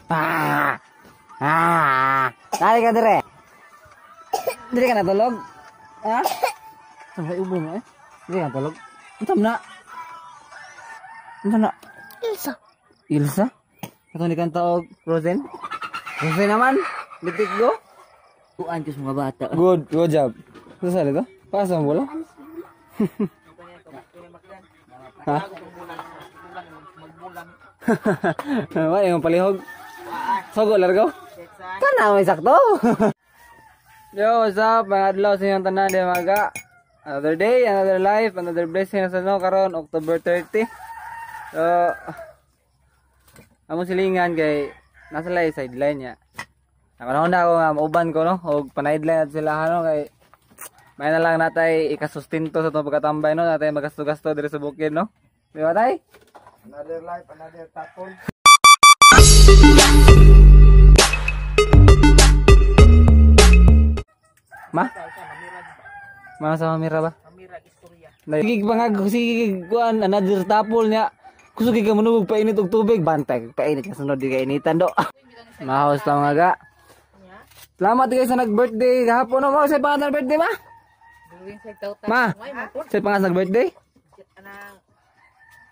Ah. Ah. Dali ka dire. Dire ka natulog. Ha? Sampai ubo mo eh. Dire ka natulog. Untam na. Untam na. Ilsa. Ilsa? Katong ni kanta og Rosen? Rosen naman. Litik go. Tuan ko sa mga bata. Good job. Susah itu? Pasang bola. Hah? Wah, yang palihog. Sogo largo. Kana may sakto. Yo, what's up? Mga adlaw sa inyong tanan di maga. Another day, another life, another blessing sa no karon October 30. So, amo silingan kay nasa lay sideline niya. Namanahon na ako nga mauban ko no og panaidline at sila ano kay may na lang natay ikasustinto sa itong pagkatambay no natay magasto-gasto diri sa bukid no. Di ba tay? Another life, another tapon. Ma? Mana sa kamera ba? Kamera istorya. Sige bangag sige kuan another tapol niya. Kusog ka manubog painit og tubig bantay painit ka sunod di kay initan do. Mahos ta mga ga. Salamat guys sa nag-birthday gahapon no mo sa pangalan birthday ma? During sa tawta. Ma. Sa pangalan nag-birthday? Anang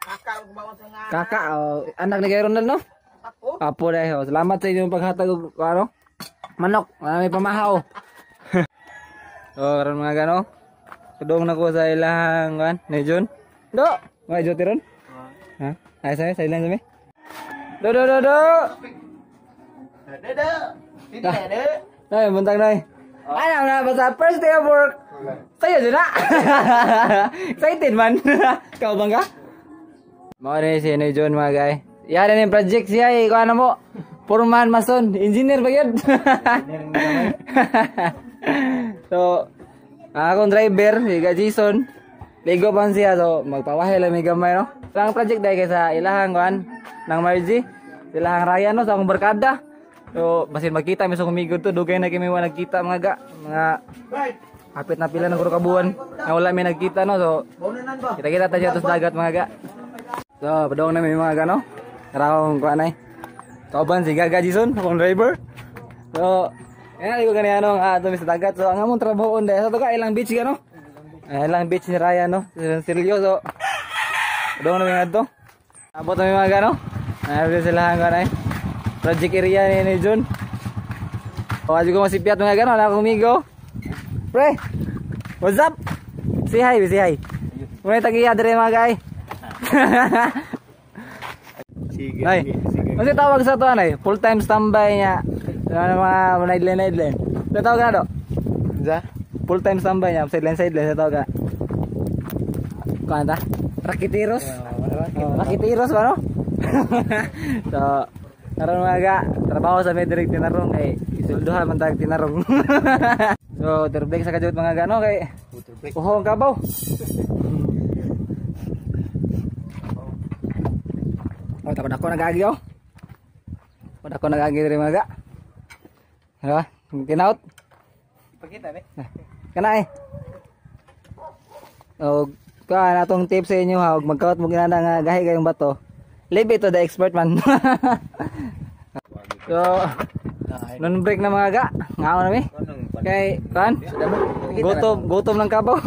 kakak gumawa sa nga. Kakak oh, anak ni kay Ronald no? Ako. Apo dai ho. Salamat sa inyong paghatag og ano? Manok, may pamahaw. So karon mga gano. Tudong na ko sa ilang kan, ni Jun. Do. May jote ron? Ha? Ay sa ilang sami. Do. Dede. Hindi dede. Ay, buntag na eh. Ano na, basta first day of work. Sa'yo dyan na. Excited man. Ikaw bang ka? Mga rin si John mga guy. Yara na yung project siya eh. Kung ano mo, foreman, mason, engineer ba yun? So, akong driver, si Jason. Ligo pa siya. So, magpawahe lang may gamay no. So, ang project dahil sa ilahang kuhan ng Margie. Ilahang Ryan no, sa akong barkada. So, basin magkita mi sa kumigod to, dugay na kami nagkita mga ga, mga hapit na pila ng kabuan. Na wala may nagkita no. So, kita-kita tayo sa dagat mga ga. So, padong na may mga ga no. Karawang kuan ay. Kauban si Gaga Jason, akong driver. So, ayan ko kani ano ato mi sa dagat. So, ang among trabaho dahil sa to ka ilang beach ga no. Ilang beach ni Ryan no. Seryoso. Padong na may adto. Abot na may mga ga no. Ay sila kuan ay. Project area ni Jun. O, aja ko masipiat mga gano'n. Wala akong migo. Pre, what's up? Say hi, say hi. Muna tagiya dere mga guy. Sige. Ay, kasi tawag sa to anay. Full time standby niya. Ano mga naidlen. Sa tawag ka do? Za? Full time standby niya. Sideline sa tawag ka. Kanta? Rakitiros? Rakitiros ba no? So, karon mga ga, trabaho sa Medrig tinarong kay isulduhan man tag tinarong. So, terbreak sa kajut mga ga no kay uhong kabaw. Oh, takon ako nagagi oh. Takon ako nagagi diri mga ga. Ha? Kinaut. Ipakita be. Kana eh. Oh, kan atong tips sa inyo ha, magkaot mo ginana nga gahi kayong bato. Leave it to the expert man. So, non-break na mga ga. Ngaon na mi. Kay, kan? Gutom ng kabaw.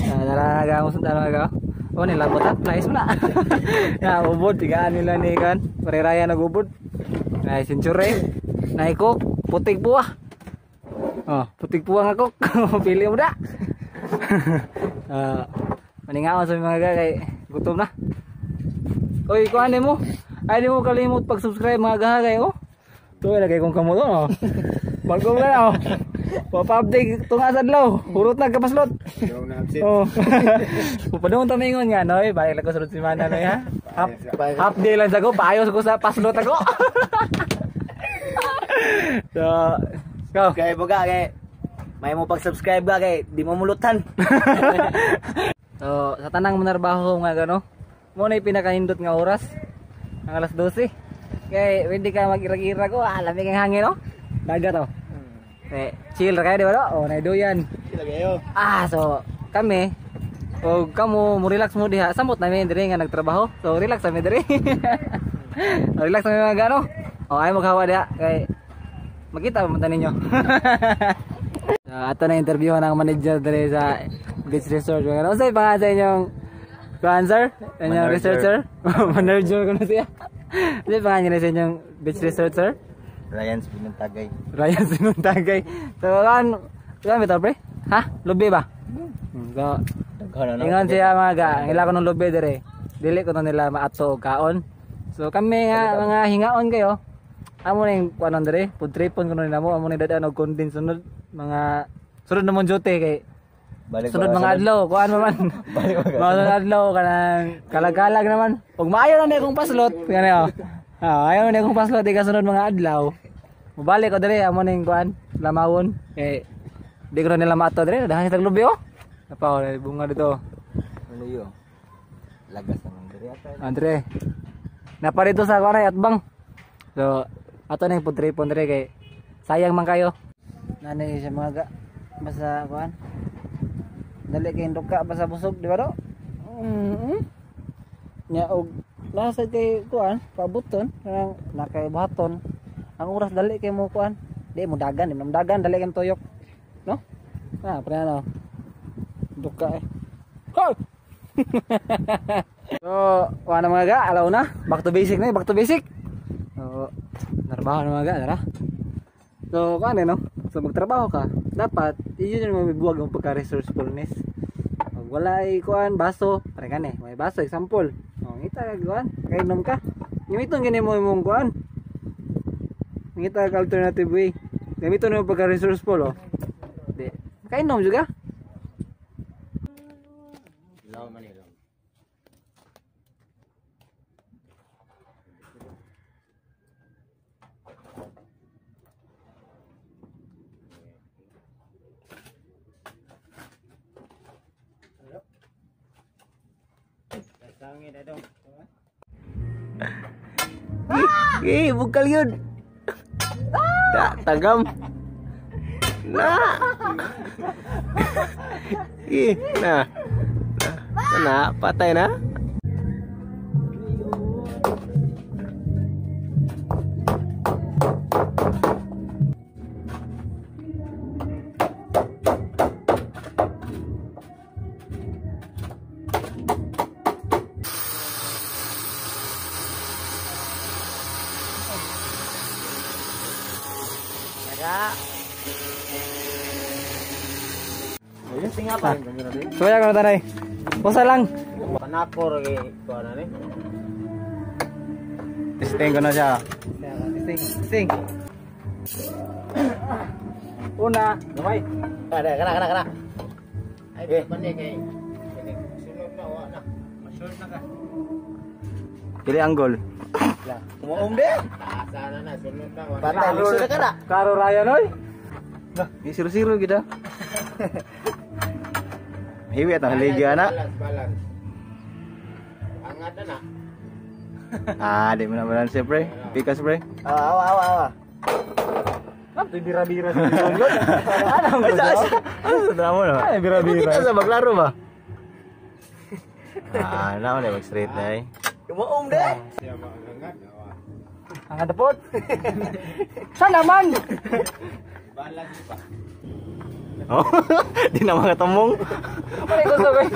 Nalalaga mo sa mga ga. O, nilabot at nice mo na. Ubod, tigaan nila ni kan. Pariraya nag-ubod. Ay, century. Naikok, putik buwah. Oh, putik buwah nga kok. Pili mo na. Maningaon sa mga ga kay gutom na. Oy, kuan mo. Ay di mo kalimot pag-subscribe mga gahagay oh. Tuwa lagay kong kamo to no. Bagong na oh. Pa-update tunga sa adlaw. Hurot na kapaslot. Oh. Pupadong ta mingon nga noy, balik lang ko sunod semana noy ha. Half day lang jago, paayos ko sa paslot ako. So, go. Kay boga kay may mo pag-subscribe ga kay di mo mulutan. So, sa tanang manarbaho nga gano. Mo na pinakahindot nga oras. Ang alas 12. Kay hindi ka mag-ira-ira ko, lamig ang hangin no. Dagat oh. Chill ra kayo di ba no? Oh, naiduyan. Sila kayo. So kami o kamo mo relax mo diha. Samot na mi diri nga nagtrabaho. So relax kami diri. Relax kami mga gano. Oh, ay maghawa dia kay makita man ninyo. Ato na interview ng manager dere sa Beach Resort. Ano say pangalan sa inyong answer? Inyong researcher? Manager ko na siya. Ano pangalan niya sa inyong Beach Resort, sir? Ryan Sinuntagay. Ryan Sinuntagay. So, kan bitaw pre? Ha? Lubi ba? So, ingon siya mga ga, ngila ko ng lubi dere. Dili ko na nila maato og kaon. So, kami nga mga hingaon kayo. Amo ning kuanon dere, food tripon kuno namo, amo ni dadaan og kondin sunod mga sunod namon jote kay sunod mga adlaw, kuan man. Mga adlaw kanang kalagalag naman. Ug maayo na ni akong paslot, kani oh. Ayaw na akong paslot di kasunod mga adlaw. Mubalik ko dere amo ning kuan, lamawon kay di ko na nila maato dere, dahan sa lubi oh. Napaw bunga dito. Ano yo? Lagas naman diri ata. Andre. Napa dito sa kuan at bang. So, ato na yung food tripon dere kay sayang man kayo. Nanay siya mga ga basta kuan. Dali kay duka basta busog di ba do? Nya og nasa kay kuan pabuton nang nakay buhaton. Ang oras dali kay mo kuan. Di mo dagan, di mo dagan dali kay tuyok. No? Pre ano. Duka eh. Hoy! So, wala mga ga, alaw na. Back to basic na, back to basic. So, narbaho na mga ga, tara. So, kung ano, no? So, magtrabaho ka, dapat, yun yung mabibuwag ang pagka-resourcefulness. Pag wala ay kuan, baso, pare ka may baso, example. O, ngita ka kuan, kainom ka. Gamiton ganyan mo yung kuan. Ngita ka alternative way. Gamiton yung pagka-resourceful, o. Di, kainom juga. Ilaw man ilaw. Bukal yun. Tagam. Na. Patay na. Suya ko na tanay. Pusa lang. Panakor kay kuan ani. Testing ko na siya. Testing. Una, gamay. Kana. Ay, pande kay. Sunod na wa na. Short na ka. Dili anggol. Umuom de. Sana na sunod na wa. Patay luso ka na. Karo Ryan oy. Nah, di siru-siru gitu. Hiwi atau liga anak. Balance. Angat na. Di mana-mana sih, Bre. Pikas, Bre. Awa. Nanti bira-bira sih. Ada enggak? Sudah mau loh. Bira-bira. Kita sa maglaro ba? Naon deh straight deh. Umuom de. Angkat depot. Sana man. Balance pa. Oh, di na mga tamong. Apa ito so guys?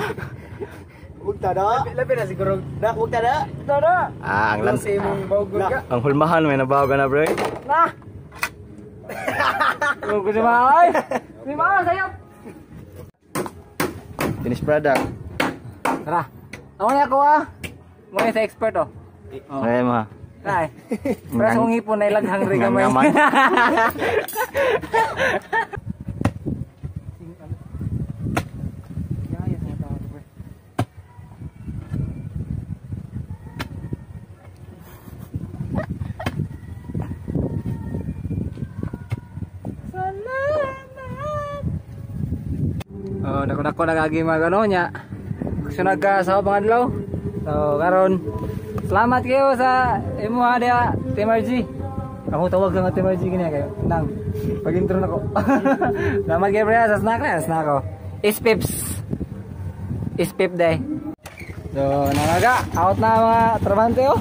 Huwag tada. Labi na siguro. Huwag tada. Tada. Ang lansi mong bawgod ka. Ang hulmahan may nabawagan na, bro. Na. Huwag ko si Mahay. Si Mahay, sayap. Finished product. Tara. Ako na ako Muna sa expert oh. Okay mo. Ay. Para sa ngipon na ilaghang rin kamay. Dako-dako nagagi magano nya. Sunod ka sa pangadlaw. So karon salamat kayo sa imo ada Team RG. Ako tawag lang Team RG kanya kayo. Nang pag-intro nako. Salamat kayo pre sa snack na, snack ko. Ispip day. So nanaga out na mga trabante oh.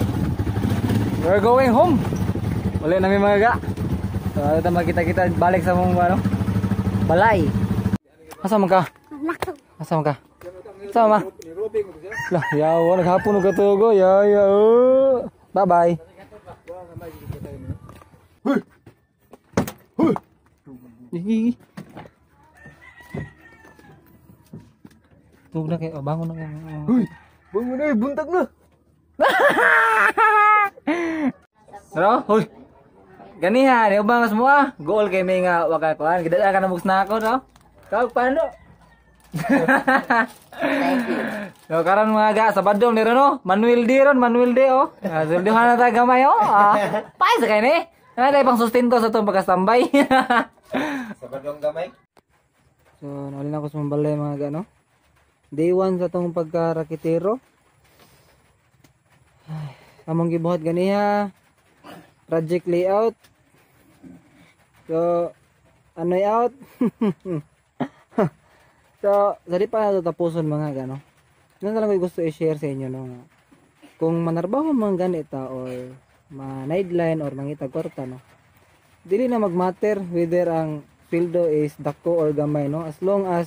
We're going home. Uli namin mga ga. So, ito makita-kita balik sa mong ano, balay. Asa man ka? Asa man ka? Asa man? Lah, yawa naghapon og katugo. Ya. Bye-bye. Huy. Tug na kayo, bangon na kayo. Huy, bangun na, buntag na. Pero, huy. Ganihan, yung bangas mo ah. Goal kay may nga wakakuan. Kidala ka na buks na ako, no? Kau paano? Thank you. So, karon mga ga, sa badong ni no? Manuel D ron, Manuel D, oh. Sulduhan na tayo gamay, oh. Pay sa kayo ni. Ano tayo pang sustento sa itong pagkastambay. Sa badong gamay. So, naulin ako sa mambalay mga ga, no? Day 1 sa itong pagkarakitero. Among gibuhat ganiha. Project layout. So, ano out? So, sari pa na tapuson mga gano. Ano lang ko gusto i-share sa inyo no. Kung manarbaho man ganita or ma-sideline or mangita kwarta no. Dili na magmatter whether ang pildo is dako or gamay no. As long as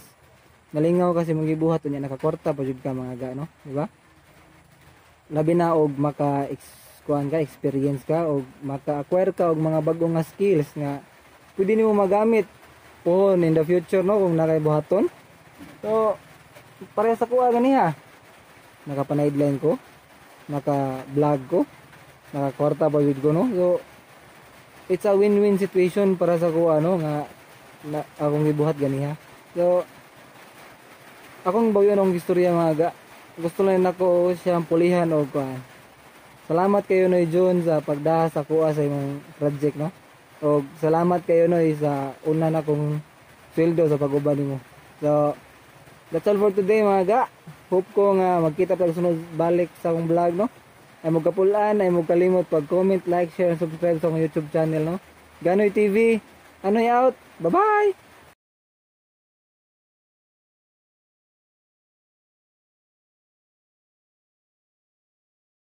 nalingaw kasi mong gibuhat unya nakakwarta pa jud ka mga gano, di ba? Labi na og kuan ka, experience ka o maka-acquire ka og mga bagong nga skills nga pwede nimo magamit pohon in the future no kung nakaibuhaton. So pareha sa kuha ganiha. Naka-sideline ko, naka-vlog ko, naka-kwarta pa jud ko no. So it's a win-win situation para sa kuha no nga akong gibuhat ganiha. So akong bayon ang istorya mga ga. Gusto lang nako siyang pulihan og kuan. Salamat kayo Noy John sa pagdaha sa kuha sa imong project no. O salamat kayo Noy sa una na kong sweldo sa pag-uban nimo. So that's all for today mga ga. Hope ko nga magkita pa sunod balik sa akong vlog no. Ay mo kapulaan, ay mo kalimot pag-comment, like, share, and subscribe sa akong YouTube channel no. Ganoy TV. Anoy out. Bye-bye.